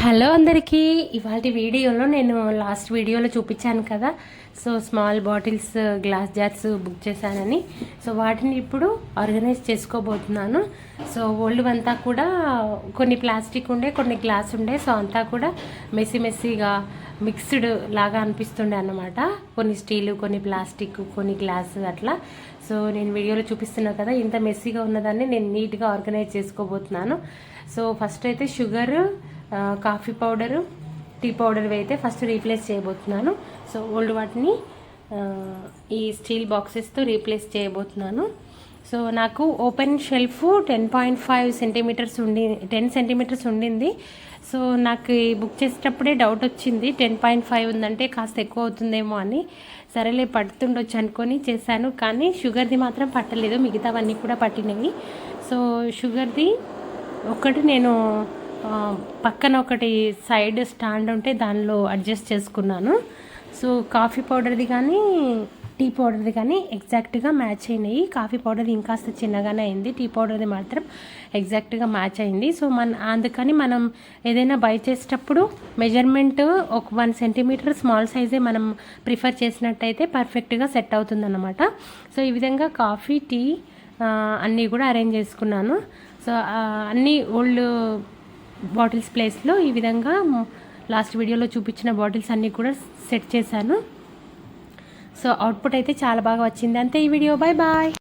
Hello అందరికీ, ఇవాళ వీడియోలో నేను లాస్ట్ వీడియోలో చూపించాను కదా. So small bottles, glass jars book చేశానని. సో వాటిని ఇప్పుడు ఆర్గనైజ్ చేసుకోబోతున్నాను. సో ఓల్డ్ అంతా కూడా కొన్ని ప్లాస్టిక్ ఉండే, కొన్ని గ్లాస్ ఉండే. సో అంతా కూడా మెస్సీగా మిక్స్డ్ లాగా అనిపిస్తుండే అన్నమాట. కొన్ని స్టీలు, కొన్ని ప్లాస్టిక్, కొన్ని గ్లాస్ అట్లా. సో నేను వీడియోలో చూపిస్తున్నా కదా, ఇంత మెస్సీగా ఉన్నదాన్ని నేను నీట్గా ఆర్గనైజ్ చేసుకోబోతున్నాను. సో ఫస్ట్ అయితే sugar, coffee powder, tea powder అయితే ఫస్ట్ రీప్లేస్ చేయబోతున్నాను. సో ఓల్డ్ వాటిని ఈ స్టీల్ బాక్సెస్తో రీప్లేస్ చేయబోతున్నాను. సో నాకు ఓపెన్ షెల్ఫ్ 10.5 సెంటీమీటర్స్ 10 సెంటీమీటర్స్ ఉండింది. సో నాకు బుక్ చేసేటప్పుడే డౌట్ వచ్చింది, 10.5 ఉందంటే కాస్త ఎక్కువ అవుతుందేమో అని. సరేలే పడుతుండొచ్చు అనుకొని చేశాను, కానీ షుగర్ది మాత్రం పట్టలేదు, మిగతావన్నీ కూడా పట్టినవి. సో షుగర్ది ఒకటి నేను పక్కన ఒకటి సైడ్ స్టాండ్ ఉంటే దానిలో అడ్జస్ట్ చేసుకున్నాను. సో కాఫీ పౌడర్ది కానీ టీ పౌడర్ది కానీ ఎగ్జాక్ట్గా మ్యాచ్ అయినాయి. కాఫీ పౌడర్ది ఇంకాస్త చిన్నగానే అయింది, టీ పౌడర్ది మాత్రం ఎగ్జాక్ట్గా మ్యాచ్ అయింది. సో అందుకని మనం ఏదైనా బై చేసేటప్పుడు మెజర్మెంట్ ఒక 1 సెంటీమీటర్ స్మాల్ సైజే మనం ప్రిఫర్ చేసినట్టయితే పర్ఫెక్ట్గా సెట్ అవుతుందన్నమాట. సో ఈ విధంగా కాఫీ, టీ అన్నీ కూడా అరేంజ్ చేసుకున్నాను. సో అన్నీ ఓల్డ్ బాటిల్స్ ప్లేస్లో ఈ విధంగా లాస్ట్ వీడియోలో చూపించిన బాటిల్స్ అన్నీ కూడా సెట్ చేశాను. సో అవుట్పుట్ అయితే చాలా బాగా వచ్చింది. అంతే ఈ వీడియో. Bye bye.